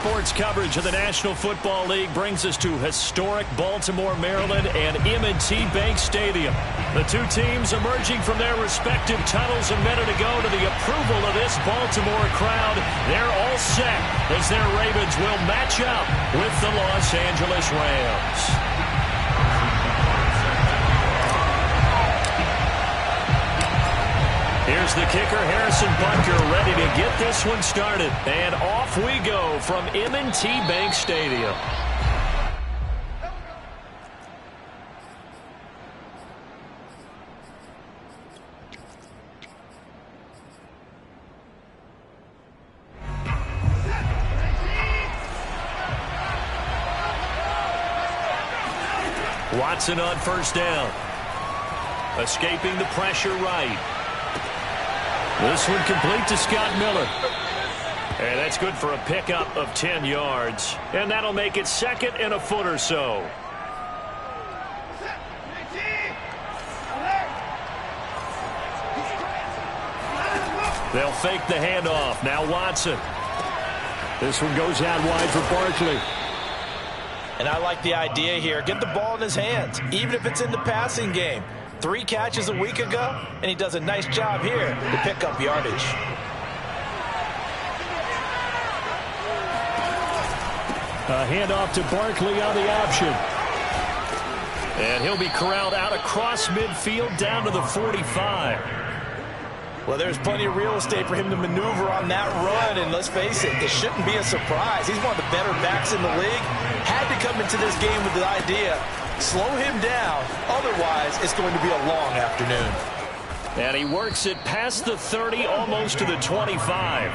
sports coverage of the National Football League brings us to historic Baltimore, Maryland, and M&T Bank Stadium. The two teams emerging from their respective tunnels a minute ago to the approval of this Baltimore crowd. They're all set as their Ravens will match up with the Los Angeles Rams. Here's the kicker, Harrison Butker, ready to get this one started. And off we go from M&T Bank Stadium. Watson on first down. Escaping the pressure right. This one complete to Scott Miller. And that's good for a pickup of 10 yards. And that'll make it second and a foot or so. They'll fake the handoff. Now Watson. This one goes out wide for Barkley. And I like the idea here. Get the ball in his hands, even if it's in the passing game. 3 catches a week ago, and he does a nice job here to pick up yardage. A handoff to Barkley on the option. And he'll be corralled out across midfield down to the 45. Well, there's plenty of real estate for him to maneuver on that run, and let's face it, this shouldn't be a surprise. He's one of the better backs in the league. Had to come into this game with the idea, slow him down, otherwise it's going to be a long afternoon. And he works it past the 30, almost to the 25.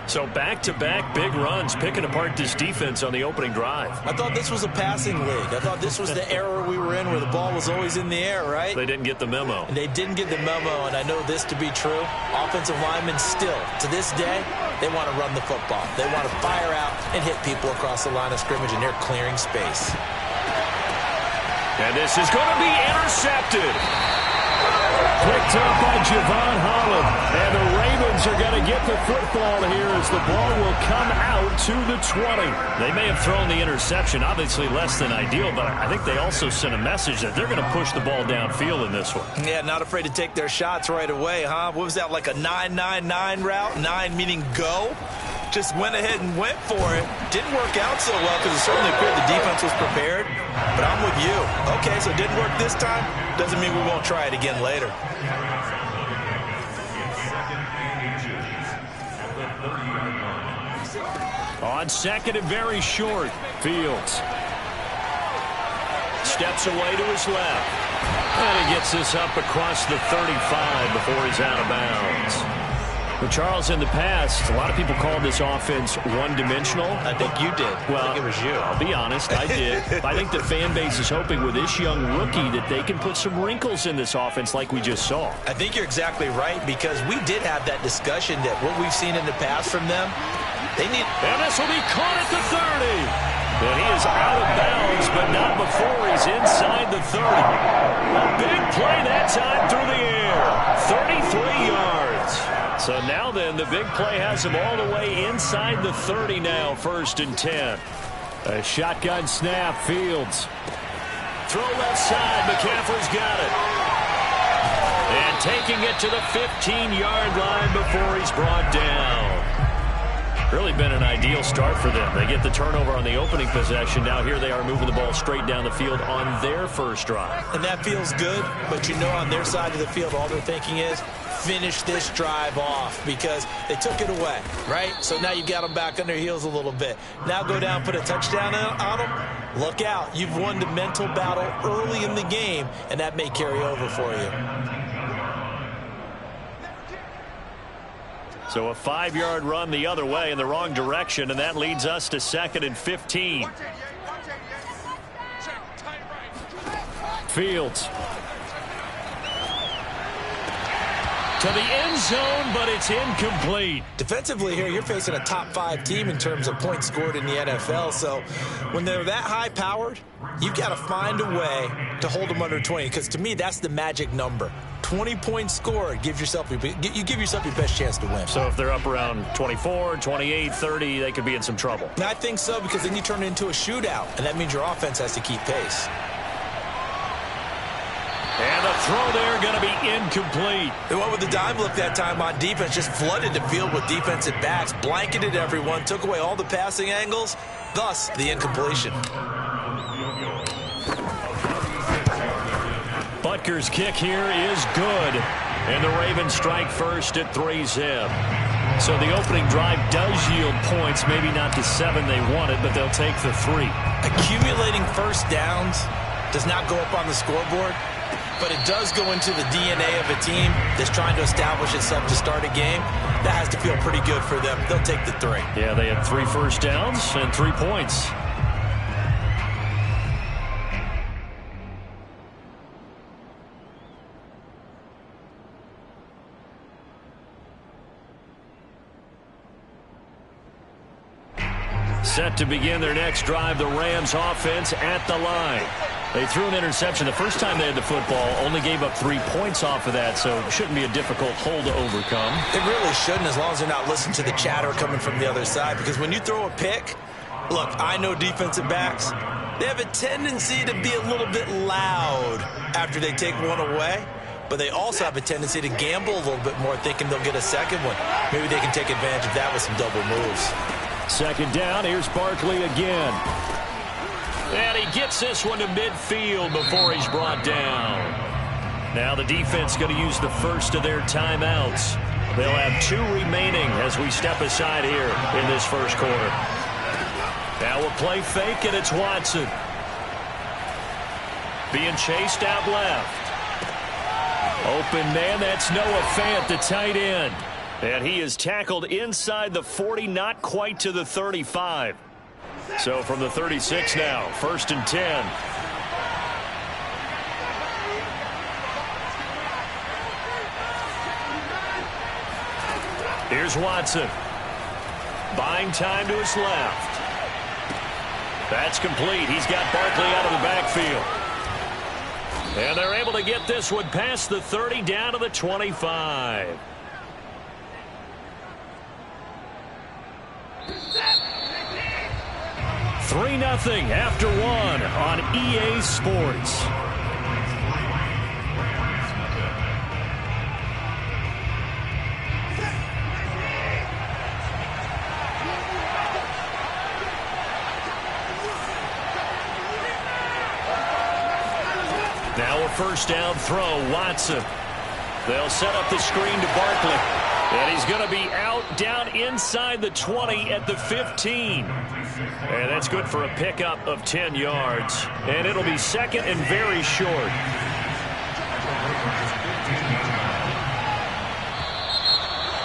So back-to-back big runs, picking apart this defense on the opening drive. I thought this was a passing league. I thought this was the era we were in where the ball was always in the air, right? They didn't get the memo. And they didn't get the memo, and I know this to be true. Offensive linemen still, to this day, they want to run the football. They want to fire out and hit people across the line of scrimmage, and they're clearing space. And this is going to be intercepted. Picked up by Javon Holland. And the Ravens are going to get the football here as the ball will come out to the 20. They may have thrown the interception, obviously less than ideal, but I think they also sent a message that they're going to push the ball downfield in this one. Yeah, not afraid to take their shots right away, huh? What was that, like a 9-9-9 route? 9 meaning go? Just went ahead and went for it. Didn't work out so well because it certainly appeared the defense was prepared. But I'm with you. Okay, so it didn't work this time. Doesn't mean we won't try it again later. On second and very short, Fields steps away to his left. And he gets this up across the 35 before he's out of bounds. Well, Charles, in the past, a lot of people called this offense one-dimensional. I think you did. Well, I think it was you. I'll be honest, I did. I think the fan base is hoping with this young rookie that they can put some wrinkles in this offense like we just saw. I think you're exactly right because we did have that discussion that what we've seen in the past from them, they need... And this will be caught at the 30. And he is out of bounds, but not before he's inside the 30. A big play that time through the air. 33 yards. So now then, the big play has him all the way inside the 30 now, 1st and 10. A shotgun snap, Fields. Throw left side, McCaffrey's got it. And taking it to the 15-yard line before he's brought down. Really been an ideal start for them. They get the turnover on the opening possession. Now here they are moving the ball straight down the field on their first drive. And that feels good, but you know on their side of the field all they're thinking is finish this drive off because they took it away, right? So now you've got them back on their heels a little bit. Now go down, put a touchdown on them. Look out. You've won the mental battle early in the game, and that may carry over for you. So a 5-yard run the other way in the wrong direction, and that leads us to 2nd and 15. Fields. To the end zone, but it's incomplete. Defensively here, you're facing a top 5 team in terms of points scored in the NFL. So when they're that high-powered, you've got to find a way to hold them under 20. Because to me, that's the magic number. 20-point score, you give yourself your best chance to win. So if they're up around 24, 28, 30, they could be in some trouble. And I think so, because then you turn it into a shootout, and that means your offense has to keep pace. And the throw there going to be incomplete. They went with the dime look that time on defense, just flooded the field with defensive backs, blanketed everyone, took away all the passing angles, thus the incompletion. Butker's kick here is good. And the Ravens strike first at 3-zip. So the opening drive does yield points, maybe not the 7 they wanted, but they'll take the 3. Accumulating first downs does not go up on the scoreboard, but it does go into the DNA of a team that's trying to establish itself to start a game. That has to feel pretty good for them. They'll take the 3. Yeah, they had 3 first downs and 3 points. Set to begin their next drive, the Rams offense at the line. They threw an interception the first time they had the football, only gave up 3 points off of that, so it shouldn't be a difficult hole to overcome. It really shouldn't, as long as they're not listening to the chatter coming from the other side, because when you throw a pick, look, I know defensive backs, they have a tendency to be a little bit loud after they take one away, but they also have a tendency to gamble a little bit more, thinking they'll get a second one. Maybe they can take advantage of that with some double moves. Second down, here's Barkley again. And he gets this one to midfield before he's brought down. Now the defense going to use the first of their timeouts. They'll have 2 remaining as we step aside here in this first quarter. Now we'll play fake, and it's Watson. Being chased out left. Open man, that's Noah Fant, the tight end. And he is tackled inside the 40, not quite to the 35. So from the 36 now, 1st and 10. Here's Watson. Buying time to his left. That's complete. He's got Barkley out of the backfield. And they're able to get this one past the 30 down to the 25. Three 0 after 1 on EA Sports. Now a first down throw, Watson. They'll set up the screen to Barkley. And he's going to be out down inside the 20 at the 15. And that's good for a pickup of 10 yards. And it'll be second and very short.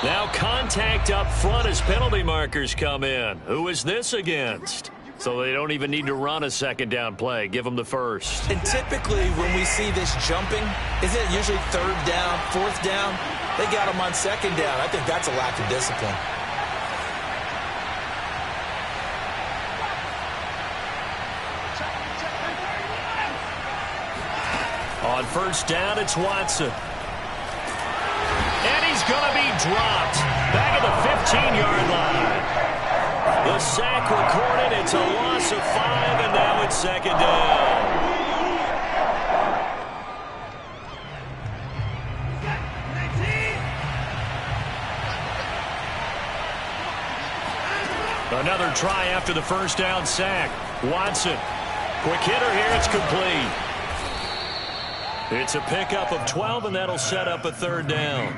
Now contact up front as penalty markers come in. Who is this against? So they don't even need to run a second down play. Give them the first. And typically when we see this jumping, isn't it usually 3rd down, 4th down? They got him on 2nd down. I think that's a lack of discipline. On first down, it's Watson. And he's going to be dropped back at the 15-yard line. The sack recorded. It's a loss of 5, and now it's 2nd down. Another try after the first down sack. Watson. Quick hitter here. It's complete. It's a pickup of 12, and that'll set up a 3rd down.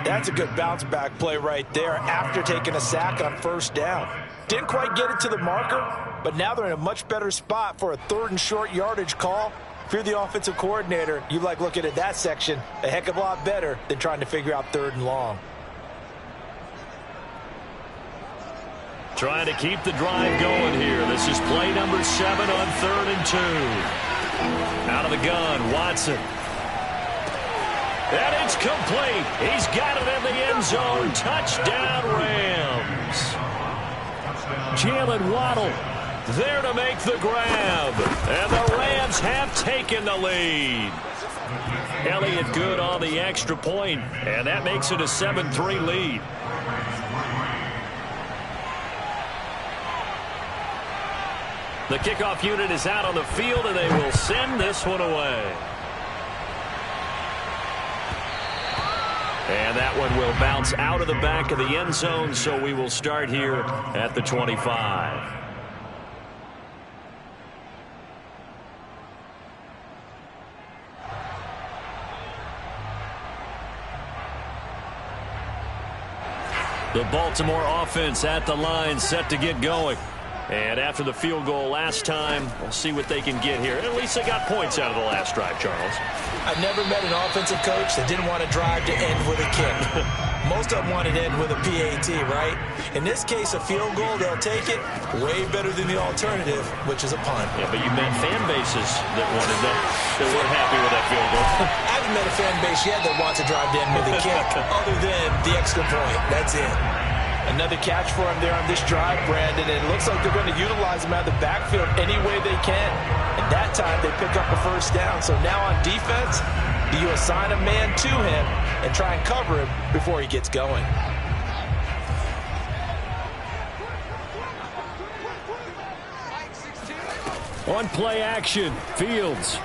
That's a good bounce-back play right there after taking a sack on 1st down. Didn't quite get it to the marker, but now they're in a much better spot for a 3rd and short yardage call. If you're the offensive coordinator, you like looking at that section a heck of a lot better than trying to figure out 3rd and long. Trying to keep the drive going here. This is play number 7 on 3rd and 2. Out of the gun, Watson. And it's complete. He's got it in the end zone. Touchdown, Rams. Jalen Waddle there to make the grab. And the Rams have taken the lead. Elliott good on the extra point, and that makes it a 7-3 lead. The kickoff unit is out on the field, and they will send this one away. And that one will bounce out of the back of the end zone, so we will start here at the 25. The Baltimore offense at the line, set to get going. And after the field goal last time, we'll see what they can get here. At least they got points out of the last drive, Charles. I've never met an offensive coach that didn't want to drive to end with a kick. Most of them wanted to end with a PAT, right? In this case, a field goal, they'll take it way better than the alternative, which is a punt. Yeah, but you met fan bases that wanted that weren't happy with that field goal. I haven't met a fan base yet that wants to drive to end with a kick, other than the extra point. That's it. Another catch for him there on this drive, Brandon. And it looks like they're going to utilize him out of the backfield any way they can. And that time they pick up a first down. So now on defense, do you assign a man to him and try and cover him before he gets going? On play action, Fields.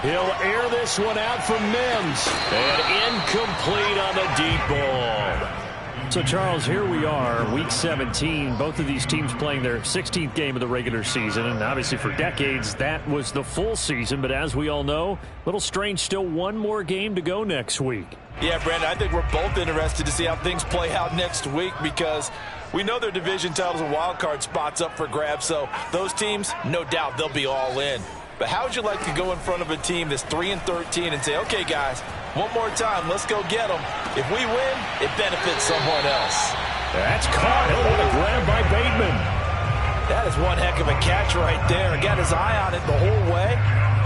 He'll air this one out for Mims. And incomplete on the deep ball. So, Charles, here we are, Week 17. Both of these teams playing their 16th game of the regular season. And obviously for decades, that was the full season. But as we all know, a little strange, still one more game to go next week. Yeah, Brandon, I think we're both interested to see how things play out next week because we know their division titles and wild card spots up for grabs. So those teams, no doubt, they'll be all in. But how would you like to go in front of a team that's 3-13 and say, okay, guys, one more time, let's go get them. If we win, it benefits someone else. That's caught. Oh, what a grab by Bateman. That is one heck of a catch right there. Got his eye on it the whole way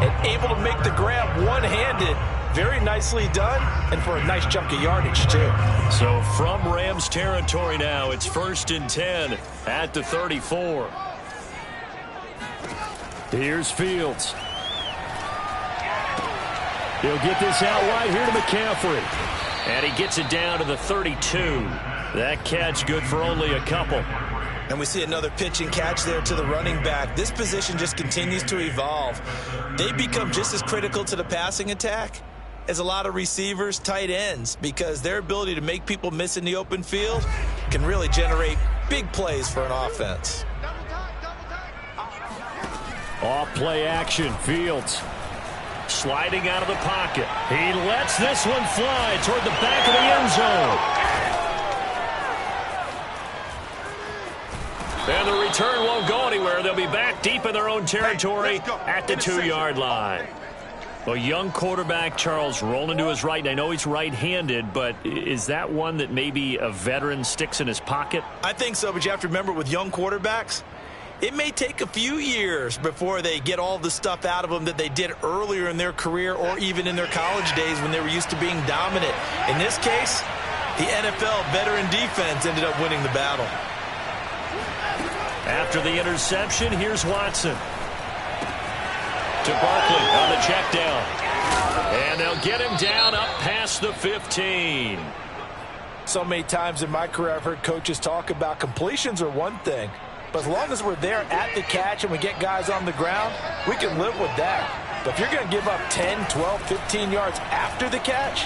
and able to make the grab one-handed. Very nicely done and for a nice chunk of yardage, too. So from Rams territory now, it's 1st and 10 at the 34. Here's Fields. He'll get this out wide here to McCaffrey. And he gets it down to the 32. That catch good for only a couple. And we see another pitch and catch there to the running back. This position just continues to evolve. They become just as critical to the passing attack as a lot of receivers, tight ends, because their ability to make people miss in the open field can really generate big plays for an offense. Off play action, Fields. Sliding out of the pocket. He lets this one fly toward the back of the end zone. And the return won't go anywhere. They'll be back deep in their own territory at the 2-yard line. A young quarterback, Charles, rolling to his right. I know he's right-handed, but is that one that maybe a veteran sticks in his pocket? I think so, but you have to remember with young quarterbacks, it may take a few years before they get all the stuff out of them that they did earlier in their career or even in their college days when they were used to being dominant. In this case, the NFL veteran defense ended up winning the battle. After the interception, here's Watson. To Barkley on the check down. And they'll get him down up past the 15. So many times in my career I've heard coaches talk about completions are one thing. But as long as we're there at the catch and we get guys on the ground, we can live with that. But if you're going to give up 10, 12, 15 yards after the catch,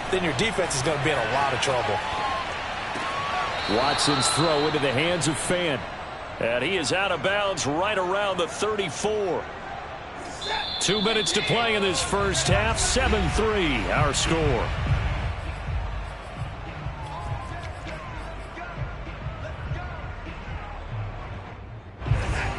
then your defense is going to be in a lot of trouble. Watson's throw into the hands of Fant. And he is out of bounds right around the 34. 2 minutes to play in this first half. 7-3 our score.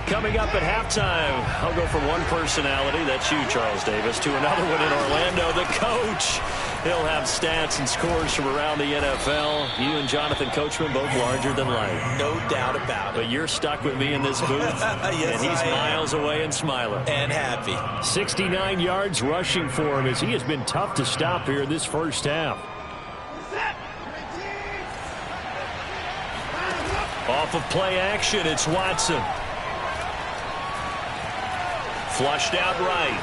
Coming up at halftime, I'll go from one personality, that's you, Charles Davis, to another one in Orlando, the coach. He'll have stats and scores from around the NFL. You and Jonathan Coachman both larger than life. No doubt about it. But you're stuck with me in this booth, yes, and he's miles away and smiling. And happy. 69 yards rushing for him as he has been tough to stop here in this first half. Off of play action, it's Watson. Flushed out right.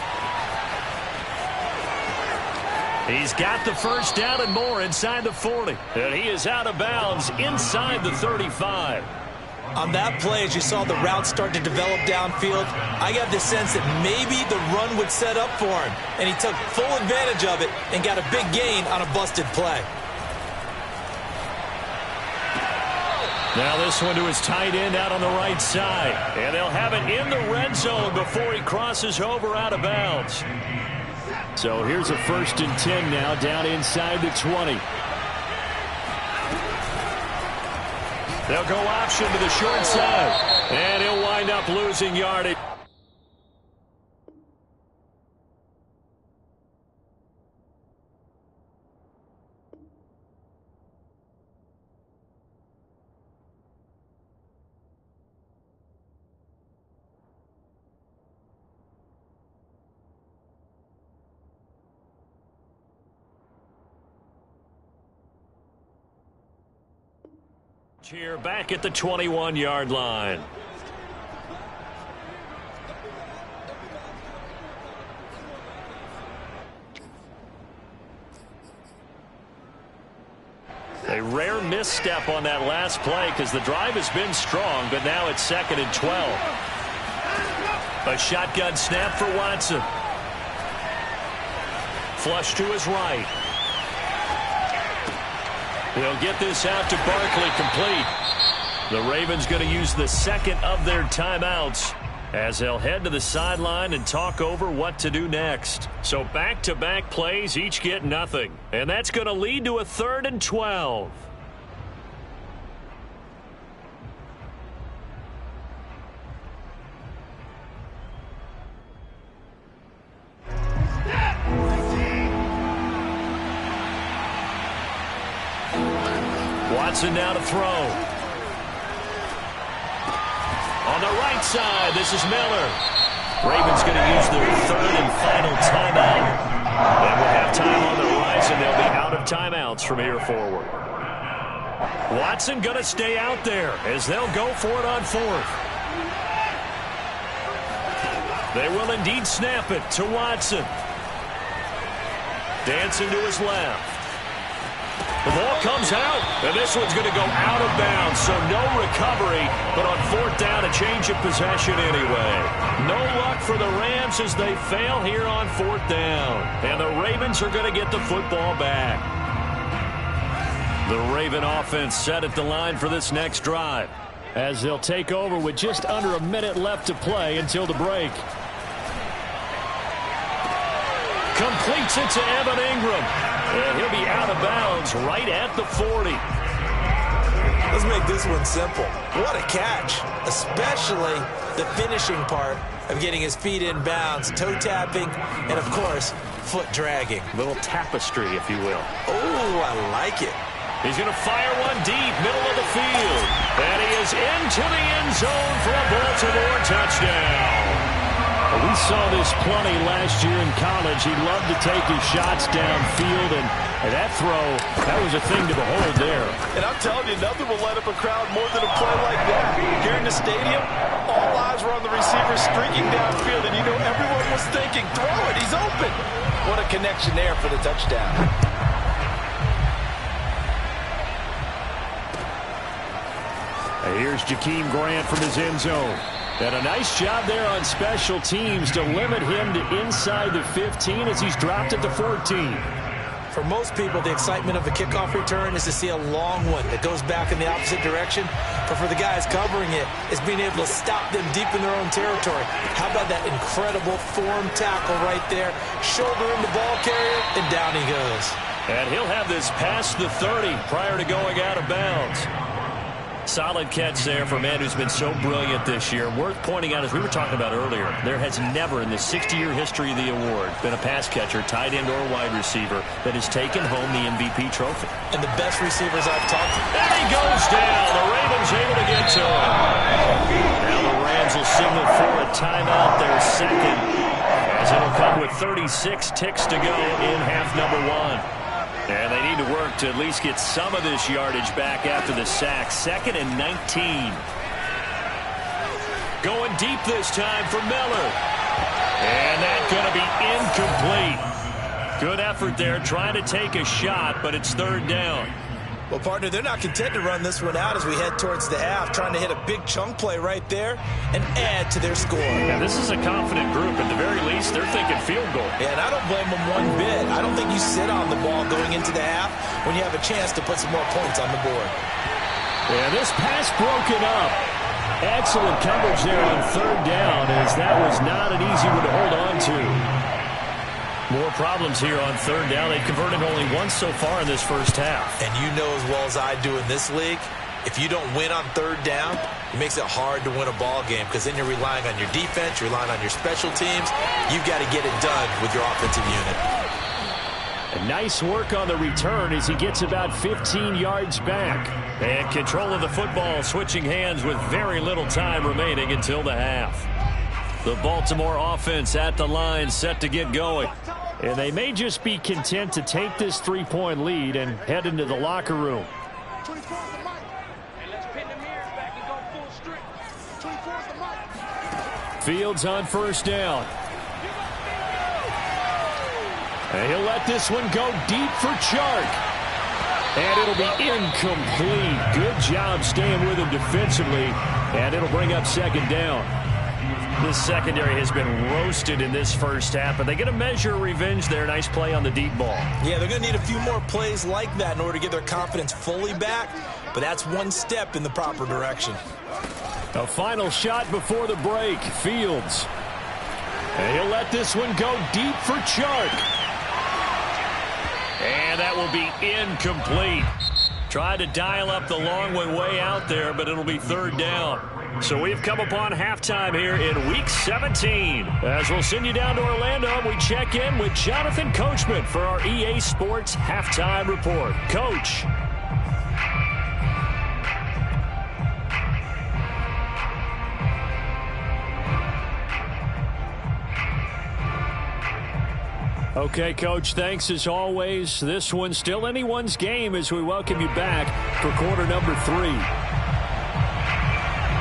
He's got the first down and more inside the 40. And he is out of bounds inside the 35. On that play, as you saw the route start to develop downfield, I got the sense that maybe the run would set up for him. And he took full advantage of it and got a big gain on a busted play. Now this one to his tight end out on the right side. And they'll have it in the red zone before he crosses over out of bounds. So here's a 1st and 10 now down inside the 20. They'll go option to the short side. And he'll wind up losing yardage. Here back at the 21-yard line. A rare misstep on that last play because the drive has been strong, but now it's 2nd and 12. A shotgun snap for Watson. Flush to his right. They'll get this out to Barkley, complete. The Ravens going to use the 2nd of their timeouts as they'll head to the sideline and talk over what to do next. So back-to-back plays, each get nothing. And that's going to lead to a 3rd and 12. Watson now to throw. On the right side, this is Miller. Ravens going to use their 3rd and final timeout. And with halftime on the horizon, they'll be out of timeouts from here forward. Watson going to stay out there as they'll go for it on 4th. They will indeed snap it to Watson. Dancing to his left. The ball comes out, and this one's going to go out of bounds, so no recovery, but on 4th down, a change of possession anyway. No luck for the Rams as they fail here on 4th down, and the Ravens are going to get the football back. The Raven offense set at the line for this next drive as they'll take over with just under a minute left to play until the break. Completes it to Evan Ingram. And he'll be out of bounds right at the 40. Let's make this one simple. What a catch, especially the finishing part of getting his feet in bounds, toe tapping, and, of course, foot dragging. Little tapestry, if you will. Oh, I like it. He's going to fire one deep, middle of the field. And he is into the end zone for a Baltimore touchdown. We saw this plenty last year in college. He loved to take his shots downfield, and that throw, that was a thing to behold there. And I'm telling you, nothing will light up a crowd more than a play like that. Here in the stadium, all eyes were on the receiver streaking downfield, and you know everyone was thinking, throw it, he's open. What a connection there for the touchdown. And here's Jakeem Grant from his end zone. And a nice job there on special teams to limit him to inside the 15 as he's dropped it to 14. For most people, the excitement of a kickoff return is to see a long one that goes back in the opposite direction. But for the guys covering it, it's being able to stop them deep in their own territory. How about that incredible form tackle right there? Shoulder in the ball carrier, and down he goes. And he'll have this past the 30 prior to going out of bounds. Solid catch there for a man who's been so brilliant this year. Worth pointing out, as we were talking about earlier, there has never in the 60-year history of the award been a pass catcher, tight end or wide receiver that has taken home the MVP trophy. And the best receivers I've talked to. And he goes down. The Ravens able to get to him. Now the Rams will signal for a timeout, their 2nd, as it'll come with 36 ticks to go in half number 1. And they need to work to at least get some of this yardage back after the sack. 2nd and 19. Going deep this time for Miller. And that's going to be incomplete. Good effort there, trying to take a shot, but it's third down. Well, partner, they're not content to run this one out as we head towards the half, trying to hit a big chunk play right there and add to their score. Yeah, this is a confident group. At the very least, they're thinking field goal. Yeah, and I don't blame them one bit. I don't think you sit on the ball going into the half when you have a chance to put some more points on the board. Yeah, this pass broken up. Excellent coverage there on third down, as that was not an easy one to hold on to. More problems here on third down. They've converted only once so far in this first half. And you know as well as I do in this league, if you don't win on third down, it makes it hard to win a ball game because then you're relying on your defense, you're relying on your special teams. You've got to get it done with your offensive unit. And nice work on the return as he gets about 15 yards back. And control of the football, switching hands with very little time remaining until the half. The Baltimore offense at the line, set to get going. And they may just be content to take this three-point lead and head into the locker room. Fields on first down. And he'll let this one go deep for Chark. And it'll be incomplete. Good job staying with him defensively. And it'll bring up second down. This secondary has been roasted in this first half, but they get a measure of revenge there. Nice play on the deep ball. Yeah, they're going to need a few more plays like that in order to get their confidence fully back, but that's one step in the proper direction. A final shot before the break. Fields. And he'll let this one go deep for Chark. And that will be incomplete. Tried to dial up the long one way out there, but it'll be third down. So we've come upon halftime here in Week 17. As we'll send you down to Orlando, we check in with Jonathan Coachman for our EA Sports Halftime Report. Coach. Okay, Coach, thanks as always. This one's still anyone's game as we welcome you back for quarter number 3.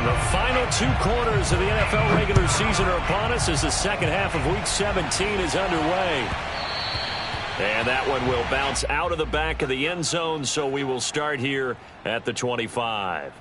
The final 2 quarters of the NFL regular season are upon us as the second half of Week 17 is underway. And that one will bounce out of the back of the end zone, so we will start here at the 25.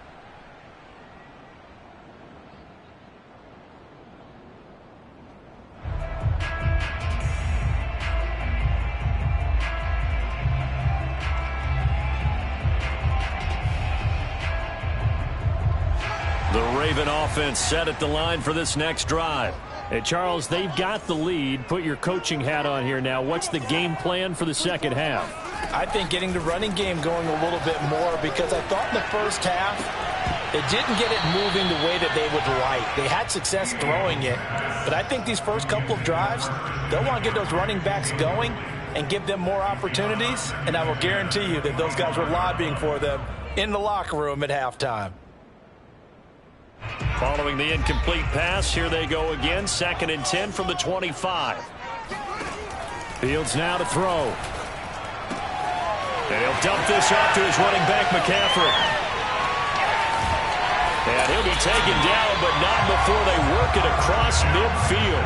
The Raven offense set at the line for this next drive. Hey, Charles, they've got the lead. Put your coaching hat on here now. What's the game plan for the second half? I think getting the running game going a little bit more because I thought in the first half they didn't get it moving the way that they would like. They had success throwing it, but I think these first couple of drives, they'll want to get those running backs going and give them more opportunities, and I will guarantee you that those guys were lobbying for them in the locker room at halftime. Following the incomplete pass, here they go again. 2nd and 10 from the 25. Fields now to throw. And he'll dump this off to his running back, McCaffrey. And he'll be taken down, but not before they work it across midfield.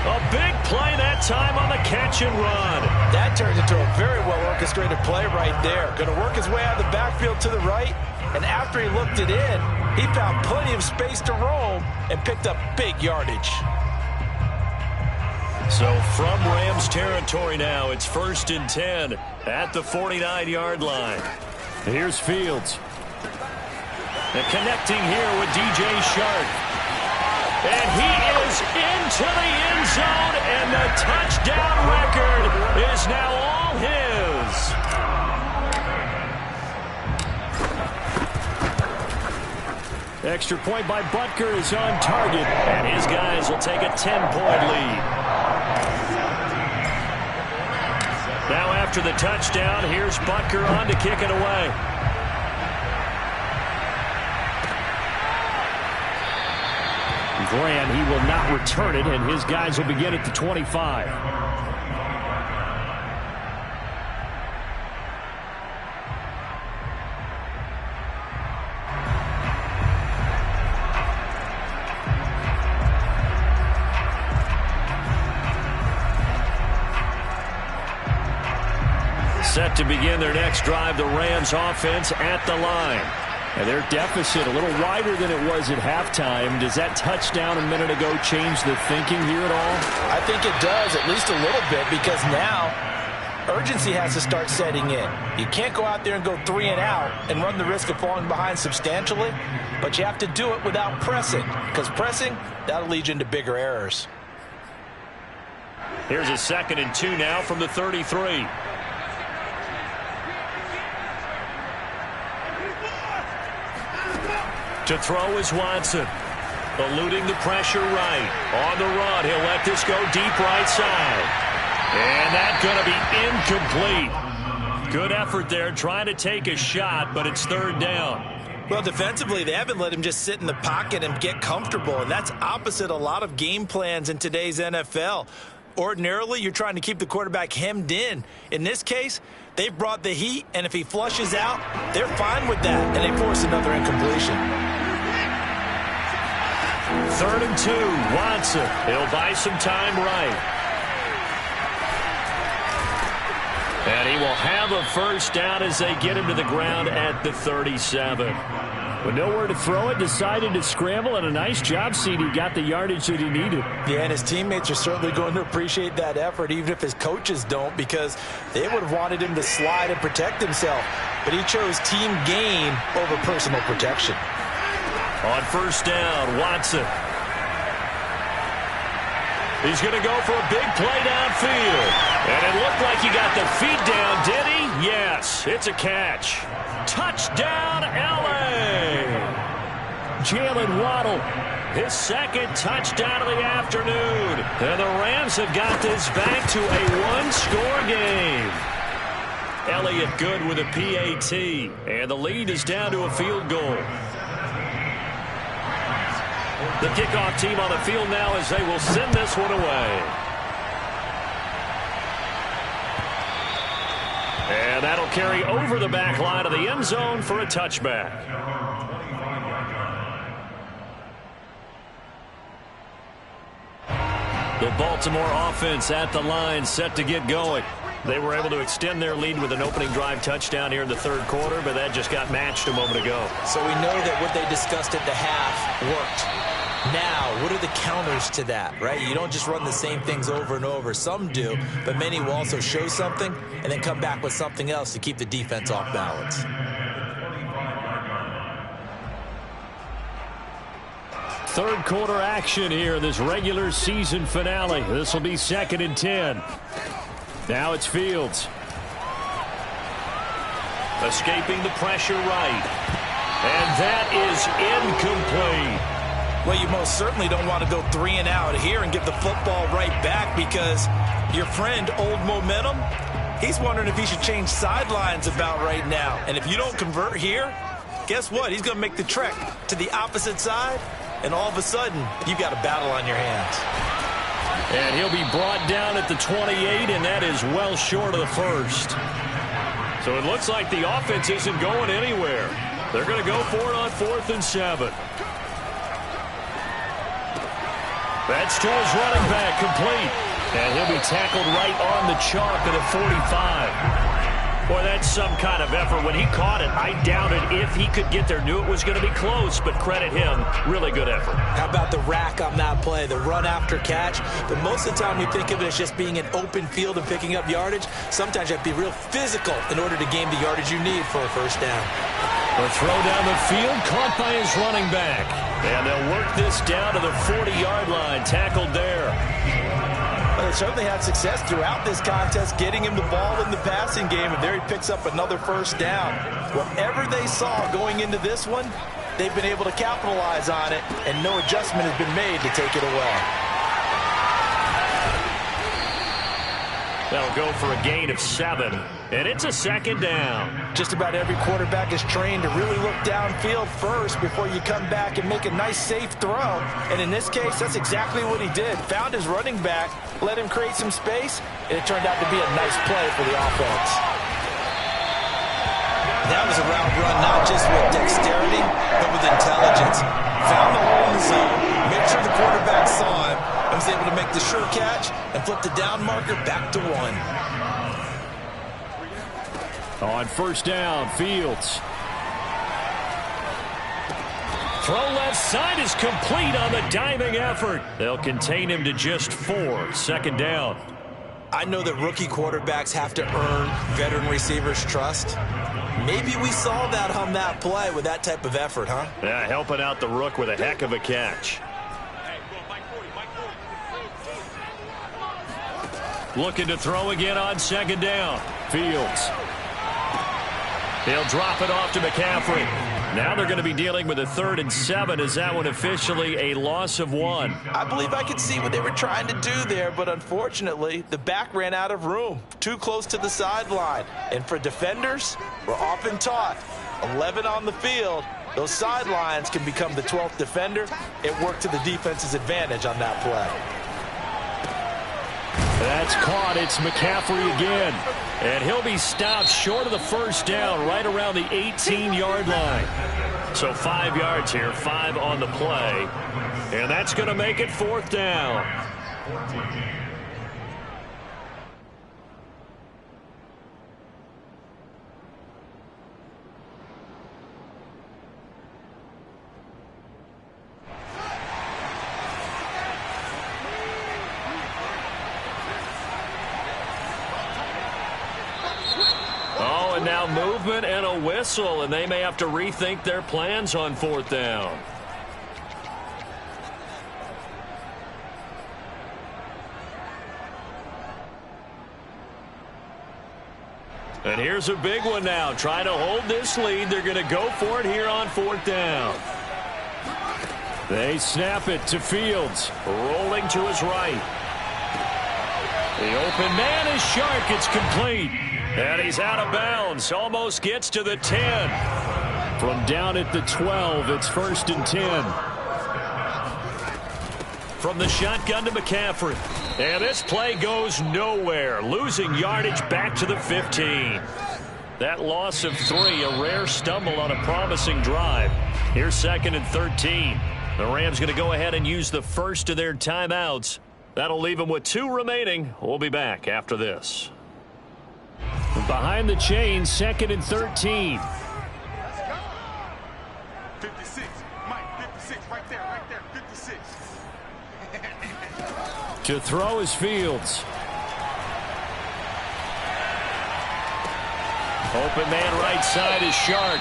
A big play that time on the catch and run. That turns into a very well-orchestrated play right there. Going to work his way out of the backfield to the right, and after he looked it in, he found plenty of space to roam and picked up big yardage. So from Rams territory now, it's 1st and 10 at the 49-yard line. Here's Fields. And connecting here with DJ Shark. And he is into the end zone, and the touchdown record is now all his. Extra point by Butker is on target, and his guys will take a 10-point lead. Now after the touchdown, here's Butker on to kick it away. Grant, he will not return it, and his guys will begin at the 25. Set to begin their next drive, the Rams offense at the line. And their deficit a little wider than it was at halftime. Does that touchdown a minute ago change the thinking here at all? I think it does, at least a little bit, because now urgency has to start setting in. You can't go out there and go 3 and out and run the risk of falling behind substantially, but you have to do it without pressing, because pressing, that'll lead you into bigger errors. Here's a 2nd and 2 now from the 33. To throw is Watson. Eluding the pressure right. On the run, he'll let this go deep right side. And that's going to be incomplete. Good effort there trying to take a shot, but it's 3rd down. Well, defensively, they haven't let him just sit in the pocket and get comfortable, and that's opposite a lot of game plans in today's NFL. Ordinarily, you're trying to keep the quarterback hemmed in. In this case, they've brought the heat, and if he flushes out, they're fine with that, and they force another incompletion. 3rd and 2, Watson. He'll buy some time right. And he will have a 1st down as they get him to the ground at the 37. With nowhere to throw it, decided to scramble, and a nice job, CD. Got the yardage that he needed. Yeah, and his teammates are certainly going to appreciate that effort, even if his coaches don't, because they would have wanted him to slide and protect himself. But he chose team gain over personal protection. On 1st down, Watson. He's going to go for a big play downfield. And it looked like he got the feet down, did he? Yes, it's a catch. Touchdown, L.A. Jalen Waddle, his 2nd touchdown of the afternoon. And the Rams have got this back to a 1-score game. Elliott good with a PAT. And the lead is down to a field goal. The kickoff team on the field now as they will send this one away. And that'll carry over the back line of the end zone for a touchback. The Baltimore offense at the line, set to get going. They were able to extend their lead with an opening drive touchdown here in the 3rd quarter, but that just got matched a moment ago. So we know that what they discussed at the half worked. Now, what are the counters to that, right? You don't just run the same things over and over. Some do, but many will also show something and then come back with something else to keep the defense off balance. Third quarter action here in this regular season finale. This will be 2nd and 10. Now it's Fields. Escaping the pressure right. And that is incomplete. Well, you most certainly don't want to go 3 and out here and give the football right back, because your friend, Old Momentum, he's wondering if he should change sidelines about right now. And if you don't convert here, guess what? He's going to make the trek to the opposite side, and all of a sudden, you've got a battle on your hands. And he'll be brought down at the 28, and that is well short of the 1st. So it looks like the offense isn't going anywhere. They're going to go for it on 4th and 7. That's to his running back, complete. And he'll be tackled right on the chalk at a 45. Boy, that's some kind of effort. When he caught it, I doubted if he could get there. Knew it was going to be close, but credit him. Really good effort. How about the rack on that play, the run after catch? But most of the time you think of it as just being an open field and picking up yardage. Sometimes you have to be real physical in order to gain the yardage you need for a 1st down. A throw down the field, caught by his running back. And they'll work this down to the 40-yard line, tackled there. Well, they certainly had success throughout this contest, getting him the ball in the passing game, and there he picks up another 1st down. Whatever they saw going into this one, they've been able to capitalize on it, and no adjustment has been made to take it away. That'll go for a gain of 7, and it's a 2nd down. Just about every quarterback is trained to really look downfield first before you come back and make a nice, safe throw. And in this case, that's exactly what he did. Found his running back, let him create some space, and it turned out to be a nice play for the offense. That was a route run not just with dexterity, but with intelligence. Found the hole in the zone, made sure the quarterback saw him, and was able to make the sure catch and flip the down marker back to 1. On first down, Fields. Throw left side is complete on the diving effort. They'll contain him to just 4. Second down. I know that rookie quarterbacks have to earn veteran receivers' trust. Maybe we saw that on that play with that type of effort, huh? Yeah, helping out the rook with a heck of a catch. Looking to throw again on second down. Fields. He'll drop it off to McCaffrey. Now they're going to be dealing with a 3rd and 7. Is that one officially a loss of 1? I believe I could see what they were trying to do there, but unfortunately, the back ran out of room. Too close to the sideline. And for defenders, we're often taught 11 on the field. Those sidelines can become the 12th defender. It worked to the defense's advantage on that play. That's caught. It's McCaffrey again. And he'll be stopped short of the first down right around the 18-yard line. So 5 yards here, 5 on the play. And that's going to make it 4th down. Now movement and a whistle, and they may have to rethink their plans on 4th down. And here's a big one now. Trying to hold this lead. They're going to go for it here on 4th down. They snap it to Fields. Rolling to his right. The open man is Shark. It's complete. And he's out of bounds. Almost gets to the 10. From down at the 12, it's 1st and 10. From the shotgun to McCaffrey. And this play goes nowhere. Losing yardage back to the 15. That loss of 3, a rare stumble on a promising drive. Here's 2nd and 13. The Rams going to go ahead and use the first of their timeouts. That'll leave them with 2 remaining. We'll be back after this. Behind the chains, 2nd and 13. 56, Mike, 56, right there, 56. To throw is Fields. Open man right side is Shark.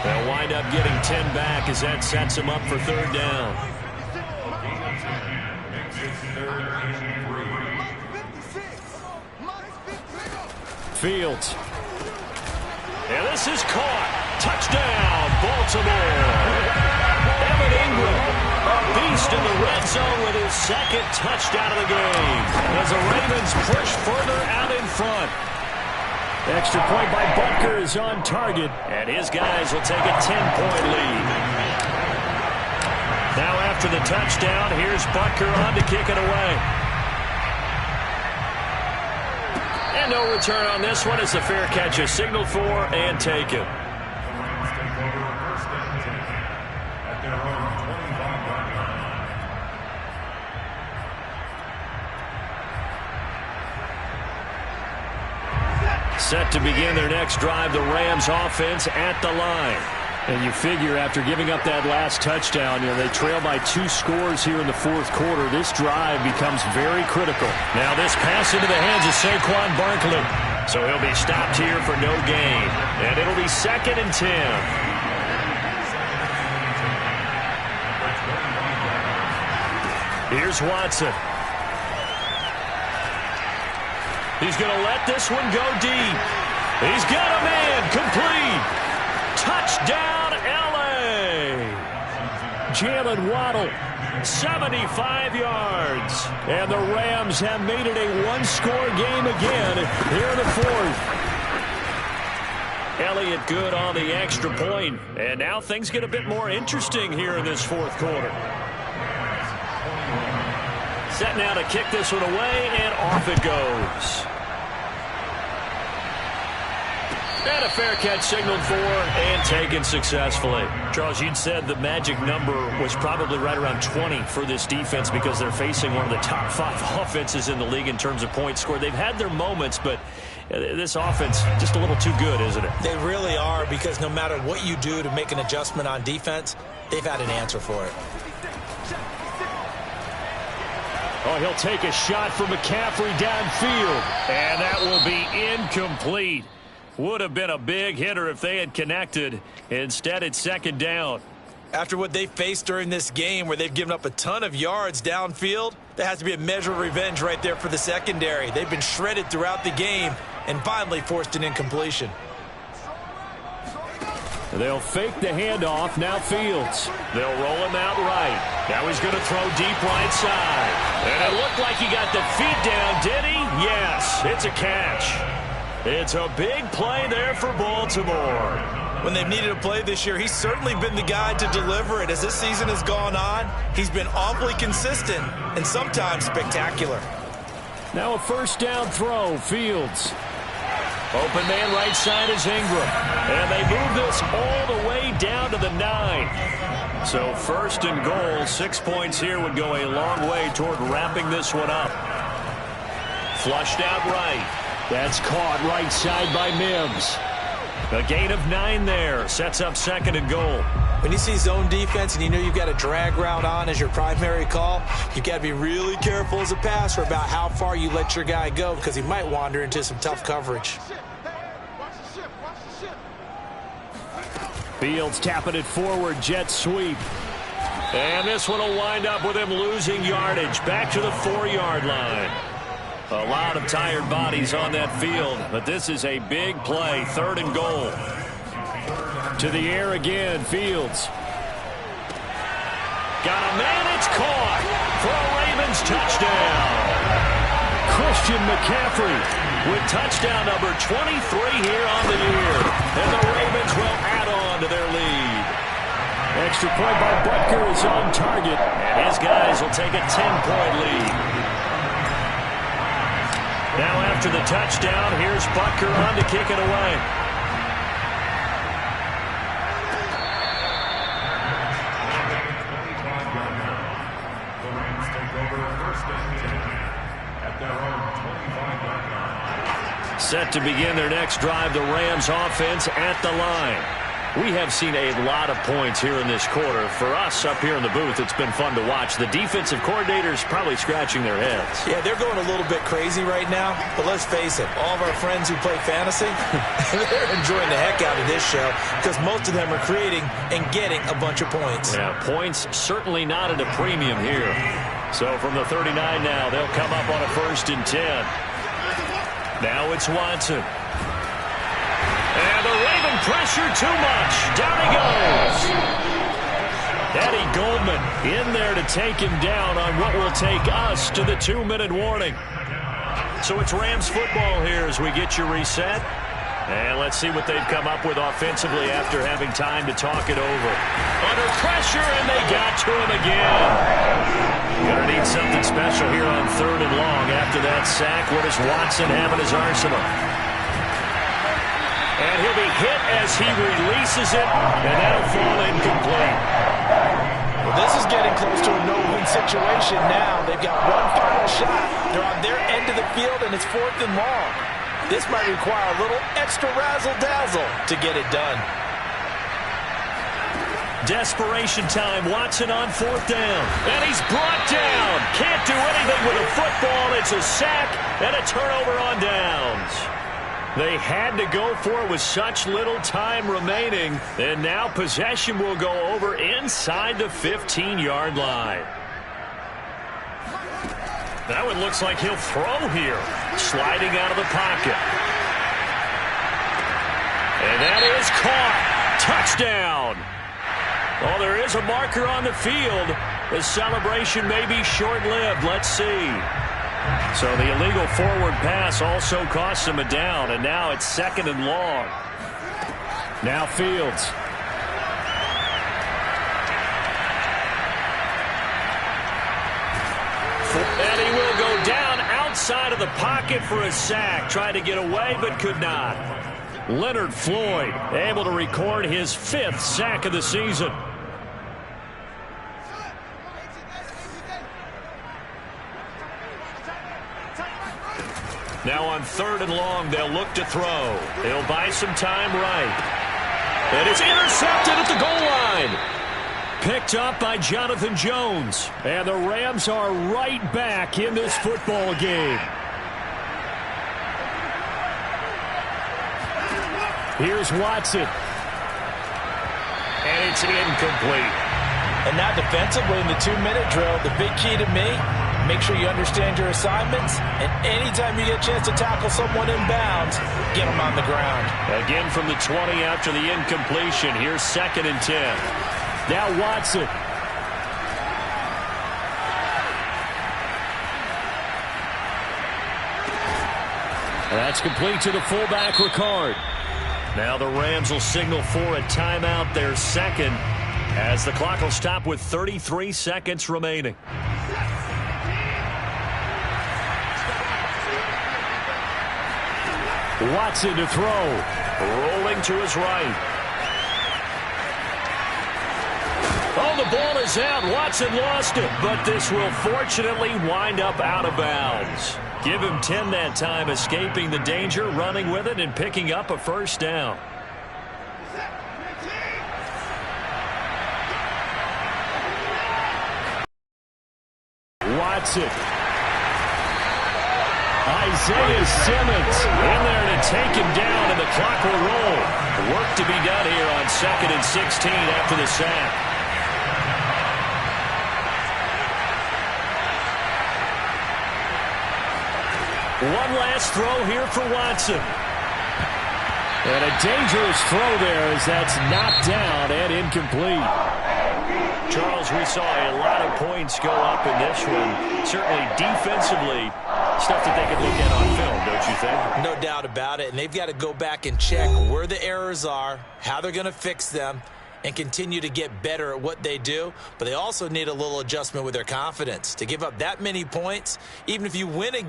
They'll wind up getting 10 back as that sets him up for 3rd down. Fields. And this is caught. Touchdown, Baltimore. Evan Ingram, a beast in the red zone with his 2nd touchdown of the game. As the Ravens push further out in front. Extra point by Butker is on target. And his guys will take a 10-point lead. Now after the touchdown, here's Butker on to kick it away. And no return on this one as the fair catch is signaled for and taken. Set to begin their next drive, the Rams offense at the line. And you figure after giving up that last touchdown, they trail by 2 scores here in the 4th quarter. This drive becomes very critical. Now this pass into the hands of Saquon Barkley. So he'll be stopped here for no gain. And it'll be 2nd and 10. Here's Watson. He's going to let this one go deep. He's got a man complete. Touchdown, L.A. Jalen Waddle, 75 yards. And the Rams have made it a 1-score game again here in the 4th. Elliott good on the extra point. And now things get a bit more interesting here in this 4th quarter. Set now to kick this one away, and off it goes. And a fair catch signaled for and taken successfully. Charles, you'd said the magic number was probably right around 20 for this defense because they're facing one of the top 5 offenses in the league in terms of points scored. They've had their moments, but This offense just a little too good, isn't it? They really are, because no matter what you do to make an adjustment on defense, they've had an answer for it. Oh, he'll take a shot from McCaffrey downfield, and that will be incomplete. Would have been a big hitter if they had connected. Instead, it's second down. After what they faced during this game, where they've given up a ton of yards downfield, there has to be a measure of revenge right there for the secondary. They've been shredded throughout the game and finally forced an incompletion. They'll fake the handoff. Now Fields. They'll roll him out right. Now he's going to throw deep right side. And it looked like he got the feet down, did he? Yes, it's a catch. It's a big play there for Baltimore. When they've needed a play this year, he's certainly been the guy to deliver it. As this season has gone on, he's been awfully consistent and sometimes spectacular. Now a first down throw. Fields. Open man right side is Ingram. And they move this all the way down to the 9. So first and goal, 6 points here would go a long way toward wrapping this one up. Flushed out right. That's caught right side by Mims. A gain of 9 there. Sets up second and goal. When you see zone defense and you know you've got a drag route on as your primary call, you've got to be really careful as a passer about how far you let your guy go, because he might wander into some tough coverage. Fields tapping it forward. Jet sweep. And this one will wind up with him losing yardage. Back to the 4-yard line. A lot of tired bodies on that field, but this is a big play. Third and goal. To the air again, Fields. Got a man, it's caught for a Ravens touchdown. Christian McCaffrey with touchdown number 23 here on the year. And the Ravens will add on to their lead. Extra point by Butker is on target, and his guys will take a 10-point lead. Now after the touchdown, here's Butker on to kick it away. Set to begin their next drive, the Rams offense at the line. We have seen a lot of points here in this quarter. For us up here in the booth, it's been fun to watch. The defensive coordinators probably scratching their heads. Yeah, they're going a little bit crazy right now. But let's face it, all of our friends who play fantasy, they're enjoying the heck out of this show because most of them are creating and getting a bunch of points. Yeah, points certainly not at a premium here. So from the 39 now, they'll come up on a 1st and 10. Now it's Watson. And the Raven pressure too much. Down he goes. Eddie Goldman in there to take him down on what will take us to the 2-minute warning. So it's Rams football here as we get you reset. And let's see what they've come up with offensively after having time to talk it over. Under pressure, and they got to him again. Gonna need something special here on 3rd and long. After that sack, what does Watson have in his arsenal? And he'll be hit as he releases it, and that'll fall incomplete. Well, this is getting close to a no-win situation now. They've got one final shot. They're on their end of the field, and it's 4th and long. This might require a little extra razzle-dazzle to get it done. Desperation time. Watson on 4th down. And he's brought down. Can't do anything with a football. It's a sack and a turnover on downs. They had to go for it with such little time remaining. And now possession will go over inside the 15-yard line. That one looks like he'll throw here. Sliding out of the pocket. And that is caught. Touchdown. Well, there is a marker on the field. The celebration may be short-lived. Let's see. So the illegal forward pass also costs him a down, and now it's 2nd and long. Now Fields. And he will go down outside of the pocket for a sack. Tried to get away, but could not. Leonard Floyd able to record his 5th sack of the season. Now on 3rd and long, they'll look to throw. He'll buy some time right. And it's intercepted at the goal line. Picked up by Jonathan Jones. And the Rams are right back in this football game. Here's Watson. And it's incomplete. And now defensively in the 2-minute drill, the big key to me, make sure you understand your assignments, and anytime you get a chance to tackle someone in bounds, get them on the ground. Again from the 20 after the incompletion. Here's 2nd and 10. Now Watson. That's complete to the fullback, Ricard. Now the Rams will signal for a timeout, their 2nd, as the clock will stop with 33 seconds remaining. Watson to throw. Rolling to his right. Oh, the ball is out. Watson lost it, but this will fortunately wind up out of bounds. Give him 10 that time, escaping the danger, running with it, and picking up a 1st down. Watson. Isaiah Simmons in there to take him down, and the clock will roll. Work to be done here on 2nd and 16 after the sack. One last throw here for Watson. And a dangerous throw there as that's knocked down and incomplete. Charles, we saw a lot of points go up in this one. Certainly defensively, stuff that they could look at on film, don't you think? No doubt about it. And they've got to go back and check where the errors are, how they're going to fix them, and continue to get better at what they do. But they also need a little adjustment with their confidence. To give up that many points, even if you win a game,